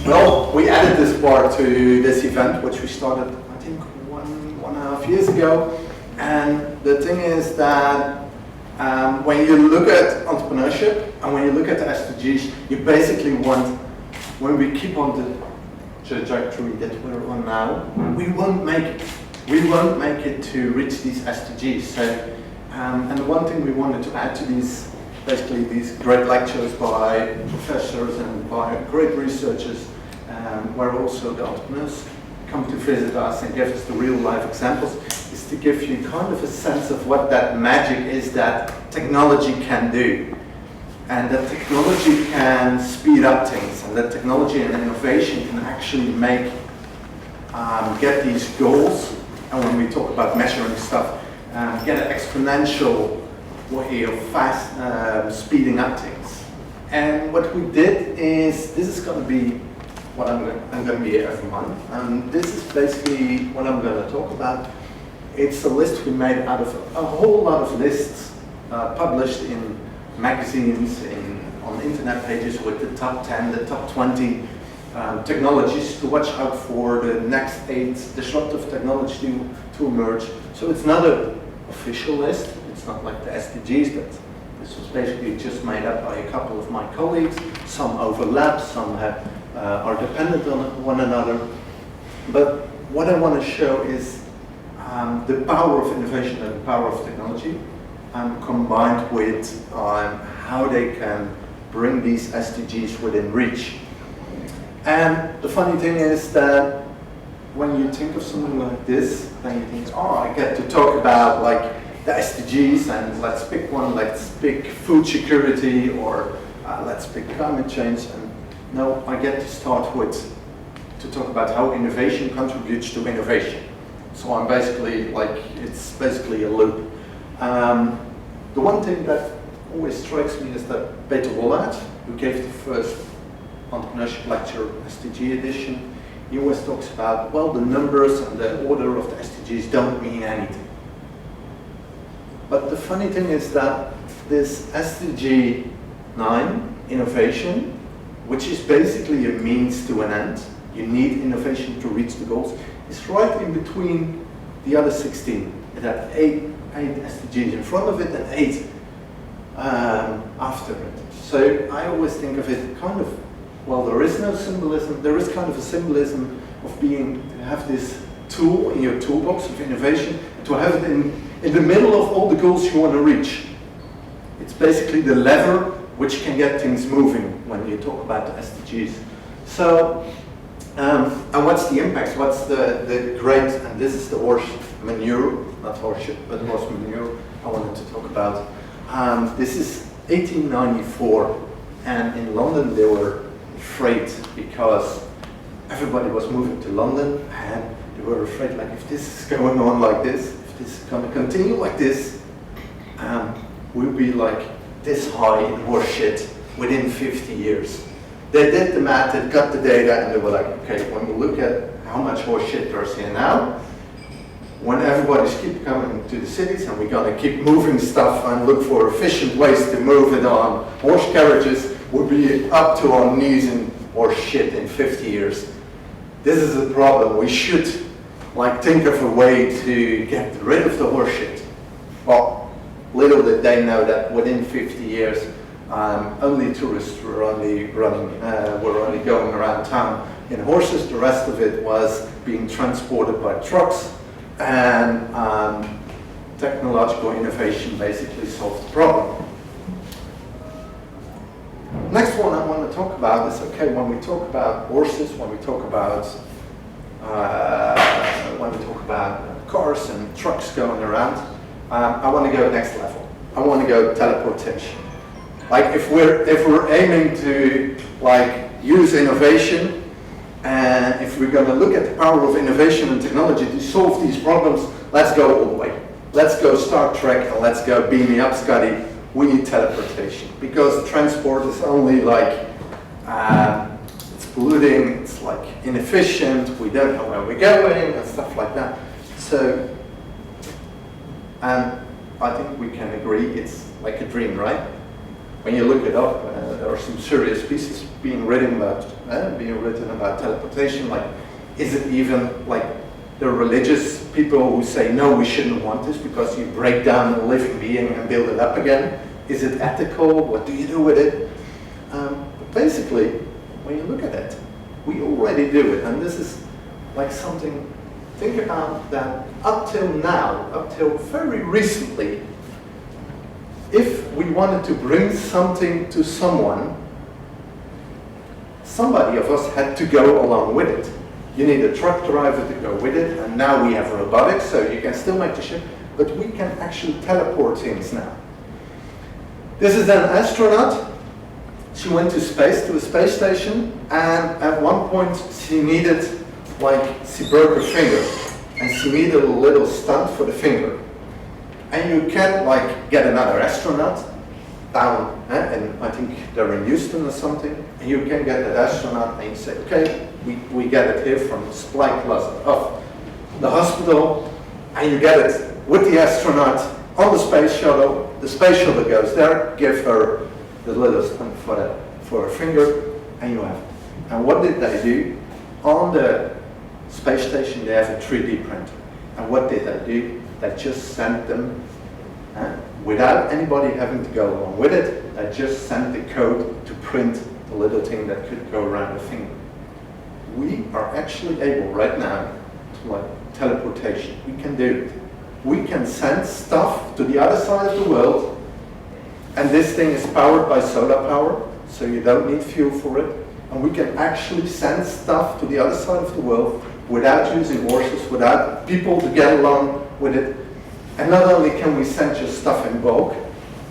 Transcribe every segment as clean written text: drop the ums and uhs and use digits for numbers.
Well, we added this part to this event, which we started, I think, one and a half years ago. And the thing is that when you look at entrepreneurship and when you look at the SDGs, you basically want, when we keep on the trajectory that we're on now, we won't make it. We won't make it to reach these SDGs. So, and the one thing we wanted to add to these, basically these great lectures by professors and by great researchers, where also the entrepreneurs come to visit us and give us the real life examples, is to give you kind of a sense of what that magic is that technology can do. And that technology can speed up things, and that technology and innovation can actually make, get these goals, and when we talk about measuring stuff, get an exponential way of fast speeding up things. And what we did is, this is going to be what I'm going to be here every month, and this is basically what I'm going to talk about. It's a list we made out of a whole lot of lists published in magazines, on internet pages with the top 10, the top 20 technologies to watch out for, the next 8 disruptive technologies to emerge. So it's not an official list. It's not like the SDGs, but this was basically just made up by a couple of my colleagues. Some overlap, some are dependent on one another. But what I want to show is the power of innovation and the power of technology combined with how they can bring these SDGs within reach. And the funny thing is that when you think of something like this, then you think, oh, I get to talk about like the SDGs, and let's pick one, let's pick food security, or let's pick climate change. And no, I get to start to talk about how innovation contributes to innovation. So I'm basically like, it's basically a loop. The one thing that always strikes me is that Peter Wollard, who gave the first entrepreneurship lecture, SDG edition, he always talks about, well, the numbers and the order of the SDGs don't mean anything. But the funny thing is that this SDG 9, innovation, which is basically a means to an end, you need innovation to reach the goals, is right in between the other 16. It had 8 SDGs in front of it and 8 after it. So I always think of it kind of, well, there is no symbolism, there is kind of a symbolism of to have this tool in your toolbox of innovation, to have it in the middle of all the goals you want to reach. It's basically the lever which can get things moving when you talk about the SDGs. So, and what's the impact? What's the great, and this is the horse manure, not horseshit, but horse manure I wanted to talk about. This is 1894, and in London they were afraid because everybody was moving to London, and they were afraid, like, if this is going on like this, if this is going to continue like this, we'll be like this high in horse shit within 50 years. They did the math, they got the data, and they were like, okay, when we look at how much horse shit there's here now, when everybody's keep coming to the cities and we're going to keep moving stuff and look for efficient ways to move it on horse carriages, we'll be up to our knees in horse shit in 50 years. This is a problem. We should think of a way to get rid of the horse shit. Well, little did they know that within 50 years, only tourists were only going around town in horses. The rest of it was being transported by trucks, and technological innovation basically solved the problem. Next one I want to talk about is, okay, when we talk about horses, when we talk about cars and trucks going around, I want to go next level. I want to go teleportation. Like, if we're aiming to use innovation, and if we're going to look at the power of innovation and technology to solve these problems, let's go all the way. Let's go Star Trek, and let's go beam me up, Scotty. We need teleportation, because transport is only it's polluting, it's inefficient, we don't know where we're going and stuff like that. So And I think we can agree it's like a dream, right? When you look it up, there are some serious pieces being written about teleportation. Like, is it even like the religious people who say, no, we shouldn't want this because you break down a living being and build it up again? Is it ethical? What do you do with it? But basically, when you look at it, we already do it. And this is like something, think about that up till now, up till very recently, if we wanted to bring something to someone, somebody of us had to go along with it. You need a truck driver to go with it, and now we have robotics, so you can still make the ship, but we can actually teleport things now. This is an astronaut. She went to space, to a space station, and at one point she needed, she broke her finger, and she needed a little stunt for the finger. And you can get another astronaut down, and I think they're in Houston or something, and you can get that astronaut and you say, okay, we get it here from the supply closet of the hospital, and you get it with the astronaut on the space shuttle. The space shuttle goes there, give her the little stunt for her finger, and you have it. And what did they do? On the space station, they have a 3D printer. And what did they do? They just sent them, without anybody having to go along with it, they just sent the code to print the little thing that could go around the finger. We are actually able right now to teleportation. We can do it. We can send stuff to the other side of the world, and this thing is powered by solar power, so you don't need fuel for it. And we can actually send stuff to the other side of the world without using horses, without people to get along with it. And not only can we send just stuff in bulk,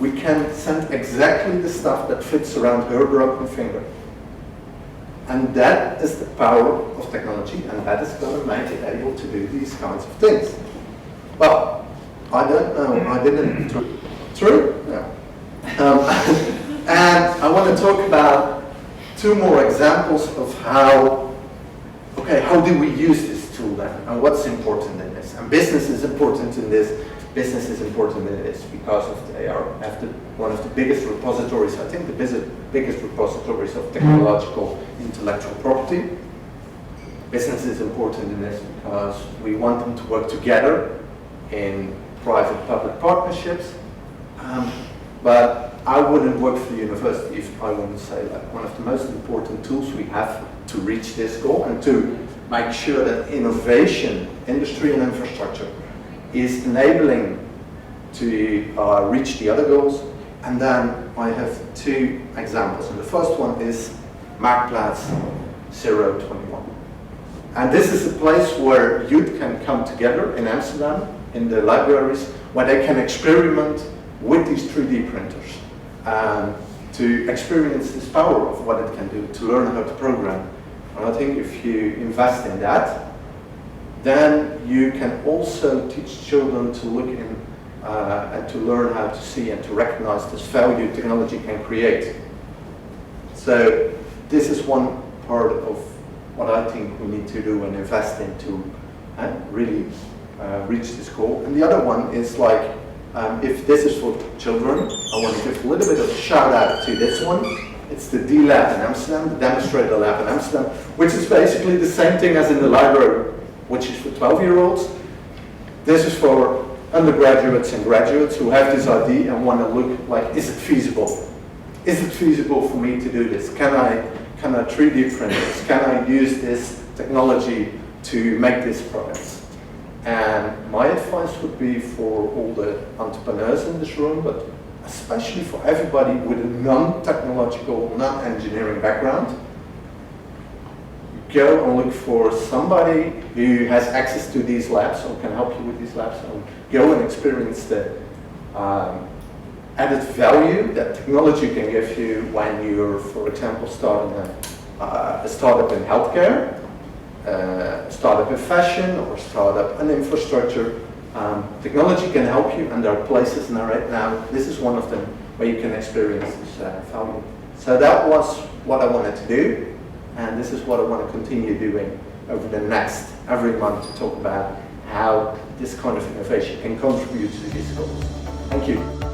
we can send exactly the stuff that fits around her broken finger. And that is the power of technology, and that is going to make it able to do these kinds of things. Well, I don't know, I didn't. True? No. And I want to talk about two more examples of how do we use this tool then, and what's important in this. And business is important in this. Business is important in this because they have one of the biggest repositories, I think the biggest repositories of technological intellectual property. Business is important in this because we want them to work together in private-public partnerships. But I wouldn't work for the university if I wouldn't say that one of the most important tools we have to reach this goal and to make sure that innovation, industry and infrastructure is enabling to reach the other goals. And then I have two examples. And the first one is Marktplaats 021. And this is a place where youth can come together in Amsterdam, in the libraries, where they can experiment with these 3D printers to experience this power of what it can do, to learn how to program. And I think if you invest in that, then you can also teach children to look in and to learn how to see and to recognize this value technology can create. So this is one part of what I think we need to do and invest in to really reach this goal. And the other one is if this is for children, I want to give a little bit of a shout out to this one. It's the D Lab in Amsterdam, the demonstrator lab in Amsterdam, which is basically the same thing as in the library, which is for 12-year-olds. This is for undergraduates and graduates who have this idea and want to look is it feasible? Is it feasible for me to do this? Can I 3D print this? Can I use this technology to make this product? And my advice would be for all the entrepreneurs in this room, but especially for everybody with a non-technological, non-engineering background, go and look for somebody who has access to these labs or can help you with these labs, and go and experience the added value that technology can give you when you're, for example, starting a startup in healthcare, a startup in fashion, or a startup in infrastructure. Technology can help you, and there are places now right now, this is one of them, where you can experience this value. So that was what I wanted to do, and this is what I want to continue doing over the next, every month, to talk about how this kind of innovation can contribute to these goals. Thank you.